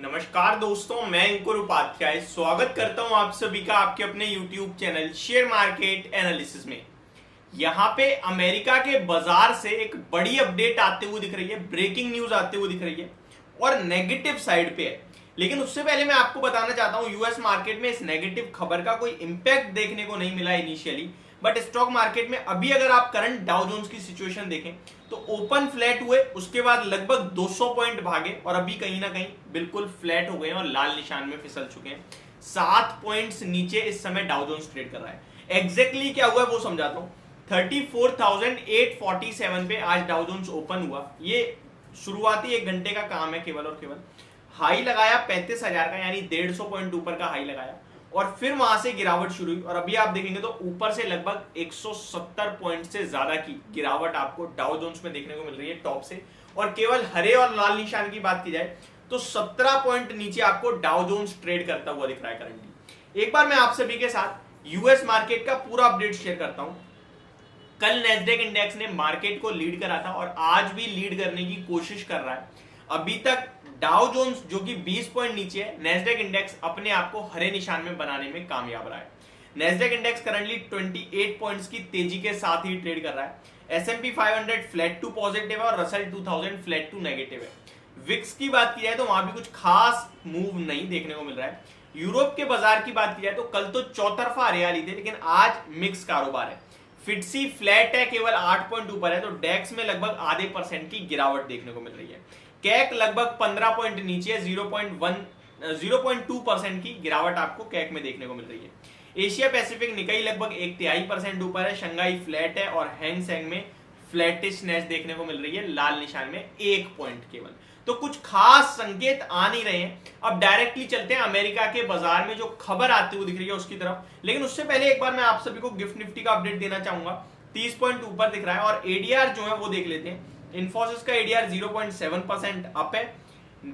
नमस्कार दोस्तों, मैं अंकुर उपाध्याय स्वागत करता हूं आप सभी का आपके अपने YouTube channel share market analysis में। यहां पे अमेरिका के बाजार से एक बड़ी अपडेट आते हुए दिख रही है, ब्रेकिंग न्यूज आते हुए दिख रही है और नेगेटिव साइड पे है। लेकिन उससे पहले मैं आपको बताना चाहता हूं यूएस मार्केट में इस नेगेटिव खबर का कोई इंपैक्ट देखने को नहीं मिला इनिशियली, बट स्टॉक मार्केट में अभी अगर आप करंट डाउ जोन्स की सिचुएशन देखें तो ओपन फ्लैट हुए, उसके बाद लगभग 200 पॉइंट भागे और अभी कहीं ना कहीं बिल्कुल फ्लैट हो गए हैं और लाल निशान में फिसल चुके हैं। 7 पॉइंट्स नीचे इस समय डाउ जोन्स ट्रेड कर रहा है। एग्जैक्टली क्या हुआ है वो समझाता हूं। 34,847 पे आज डाउ जोन्स ओपन हुआ। ये शुरुआती 1 घंटे का काम है केवल और केवल। हाई लगाया 35,000 का, यानी 150 पॉइंट ऊपर का हाई लगाया और फिर वहां से गिरावट शुरू हुई और अभी आप देखेंगे तो ऊपर से लगभग 170 पॉइंट से ज्यादा की गिरावट आपको डाउ जोन्स में देखने को मिल रही है टॉप से। और केवल हरे और लाल निशान की बात की जाए तो 17 पॉइंट नीचे आपको डाउ जोन्स ट्रेड करता हुआ दिख रहा है करंटली। एक बार मैं आप सभी के साथ यूएस मार्केट का पूरा अपडेट शेयर करता हूं। कल नैस्डैक इंडेक्स ने मार्केट को लीड करा था और आज भी लीड करने की कोशिश कर रहा है। अभी तक डाउ जोन्स जो कि 20 पॉइंट नीचे है, नैस्डैक इंडेक्स अपने आप को हरे निशान में बनाने में कामयाब रहा है। नैस्डैक इंडेक्स करंटली 28 पॉइंट्स की तेजी के साथ ही ट्रेड कर रहा है। S&P 500 फ्लैट टू पॉजिटिव है और रसल 2000 फ्लैट टू नेगेटिव है। विक्स की बात की जाए तो वहां भी कुछ खास मूव नहीं देखने को मिल रहा है। यूरोप के बाजार की बात की जाए तो कल तो चौतरफा हरियाली थे, लेकिन आज मिक्स कारोबार है। फिटसी फ्लैट है, केवल 8 पॉइंट ऊपर है, तो डेक्स में लगभग आधे % की गिरावट देखने को मिल रही है। कैक लगभग 15 पॉइंट नीचे है, 0.2% की गिरावट आपको कैक में देखने को मिल रही है। एशिया पैसिफिक निकाई लगभग 1/3% ऊपर है, शंघाई फ्लैट है और हैंग सेंग में फ्लैटिशनेस देखने को मिल रही है, लाल निशान में 1 पॉइंट केवल। तो कुछ खास संकेत आ नहीं रहे हैं। अब डायरेक्टली चलते हैं अमेरिका के बाजार में जो खबर आती हुई दिख रही है उसकी तरफ। लेकिन उससे पहले एक बार मैं आप सभी को गिफ्ट निफ्टी का अपडेट देना चाहूंगा। 30 पॉइंट ऊपर दिख रहा है और एडीआर जो है वो देख लेते हैं। इन्फोसिस का एडीआर 0.7% अप है।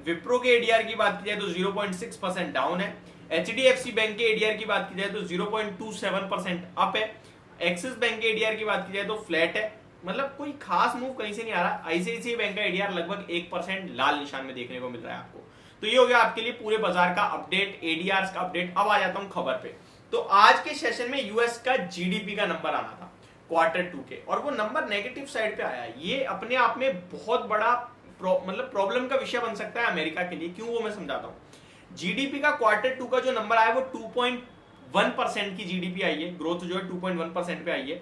विप्रो के एडीआर की बात की जाए तो 0.6% डाउन है। एचडीएफसी बैंक के एडीआर की बात की जाए तो 0.27% अप है। एक्सिस बैंक के एडीआर की बात की जाए तो फ्लैट है, मतलब कोई खास मूव कहीं से नहीं आ रहा। आईसीआईसीआई बैंक का एडीआर लगभग 1% लाल निशान में देखने को मिल रहा है आपको। तो ये हो गया आपके लिए पूरे बाजार का अपडेट, एडीआर का अपडेट। अब आ जाता हूं खबर पे। तो आज के सेशन में यूएस का जीडीपी का नंबर आना था Q2 के, और वो नंबर नेगेटिव साइड पे आया। ये अपने आप में बहुत बड़ा मतलब प्रॉब्लम का विषय बन सकता है अमेरिका के लिए। क्यों, वो मैं समझाता हूँ। जीडीपी का Q2 का जो नंबर आया वो 2.1% की जीडीपी आई है। ग्रोथ जो है 2.1% पे आई है।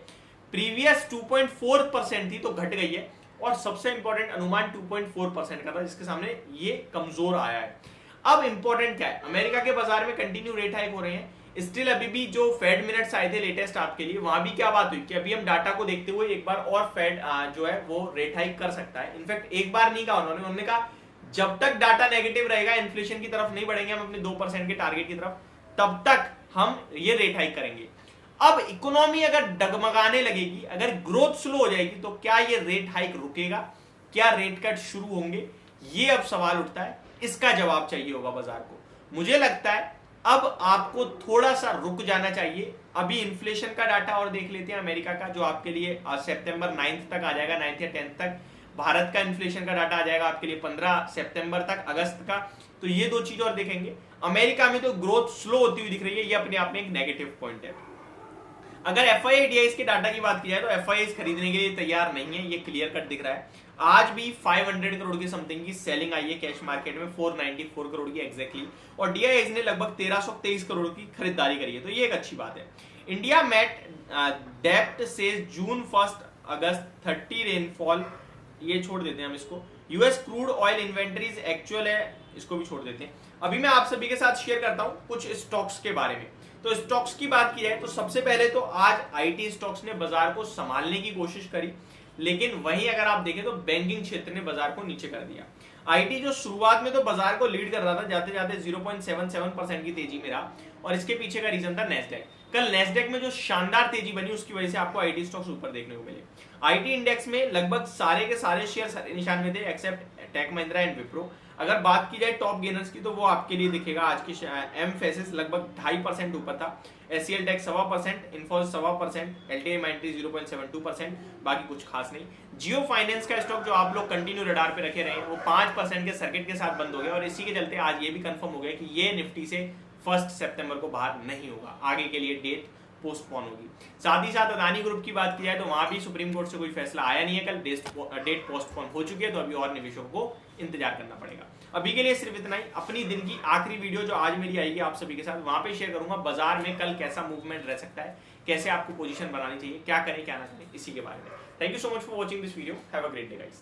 प्रीवियस 2.4% थी तो घट गई है और सबसे इंपॉर्टेंट अनुमान 2.4% का था, जिसके सामने ये कमजोर आया है। अब इंपॉर्टेंट क्या है, अमेरिका के बाजार में कंटिन्यू रेट हाइक हो रहे हैं। स्टिल अभी भी जो फेड मिनट्स आए थे लेटेस्ट आपके लिए, वहां भी क्या बात हुई कि अभी हम डाटा को देखते हुए एक बार और फेड जो है वो रेट हाइक कर सकता है। इनफैक्ट एक बार नहीं कहा उन्होंने कहा जब तक डाटा नेगेटिव रहेगा, इन्फ्लेशन की तरफ नहीं बढ़ेंगे हम अपने 2% के टारगेट की तरफ, तब तक हम ये रेट हाइक करेंगे। अब इकोनॉमी अगर डगमगाने लगेगी, अगर ग्रोथ स्लो हो जाएगी, तो क्या ये रेट हाइक रुकेगा, क्या रेट कट शुरू होंगे, ये अब सवाल उठता है। इसका जवाब चाहिए होगा बाजार को। मुझे लगता है अब आपको थोड़ा सा रुक जाना चाहिए। अभी इन्फ्लेशन का डाटा और देख लेते हैं अमेरिका का, जो आपके लिए सितंबर 9 तक आ जाएगा, 9 या 10 तक। भारत का इन्फ्लेशन का डाटा आ जाएगा आपके लिए 15 सितंबर तक, अगस्त का। तो ये 2 चीज और देखेंगे। अमेरिका में तो ग्रोथ स्लो होती हुई दिख रही है, ये अपने आप में एक नेगेटिव पॉइंट है। अगर FII के डाटा की बात की जाए तो FII खरीदने के लिए तैयार नहीं है, ये क्लियर कट दिख रहा है। आज भी 500 करोड़ की समथिंग की सेलिंग आई है कैश मार्केट में, 494 करोड़ की एग्जैक्टली, और DIIs ने लगभग 1323 करोड़ की खरीदारी करी है, तो ये एक अच्छी बात है। इंडिया मेट डेप्ट सेज जून 1 अगस्त 30 रेनफॉल, ये छोड़ देते हैं हम इसको। US crude oil inventories actual है, इसको भी छोड़ देते हैं। अभी मैं आप सभी के साथ शेयर करता हूं कुछ स्टॉक्स के बारे में। तो स्टॉक्स की बात की जाए तो सबसे पहले तो आज आईटी स्टॉक्स ने बाजार को संभालने की कोशिश करी, लेकिन वहीं अगर आप देखें तो बैंकिंग क्षेत्र ने बाजार को नीचे कर दिया। आईटी जो शुरुआत में तो बाजार को लीड कर रहा था, जाते जाते 0.77% की तेजी में रहा, और इसके पीछे का रीजन था नैस्डैक। कल नैस्डैक में जो शानदार तेजी बनी उसकी वजह से आपको आईटी स्टॉक्स ऊपर देखने को मिले। आईटी इंडेक्स में लगभग सारे के सारे शेयर हरे निशान में थे except Tech Mahindra and Wipro. अगर बात की जाए टॉप गेनर्स की तो वो आपके लिए दिखेगा आज की एमफेसिस लगभग 2.5% ऊपर था, HCL Tech 1.25%, Infosys 1.25%, LTI Mindtree 0.72%, बाकी कुछ खास नहीं। जियो फाइनेंस का स्टॉक जो आप लोग कंटिन्यू रडार पे रखे रहे हैं वो 5% के सर्किट के साथ बंद हो गया और इसी के चलते आज ये भी कंफर्म हो गया कि ये निफ्टी से 1 सितंबर को बाहर नहीं होगा, आगे के लिए डेट पोस्टपोन होगी। साथ ही साथ अदानी ग्रुप की बात की जाए तो वहां भी सुप्रीम कोर्ट से कोई फैसला आया नहीं है, कल डेट पोस्टपोन हो चुकी है, तो अभी और निवेशकों को इंतजार करना पड़ेगा। अभी के लिए सिर्फ इतना ही। अपनी दिन की आखिरी वीडियो जो आज मेरी आएगी आप सभी के साथ, वहां पे शेयर करूंगा बाजार में कल कैसा मूवमेंट रह सकता है, कैसे आपको पोजीशन बनानी चाहिए, क्या करें क्या ना करें, इसी के बारे में। Thank you so much for watching this video. Have a great day guys.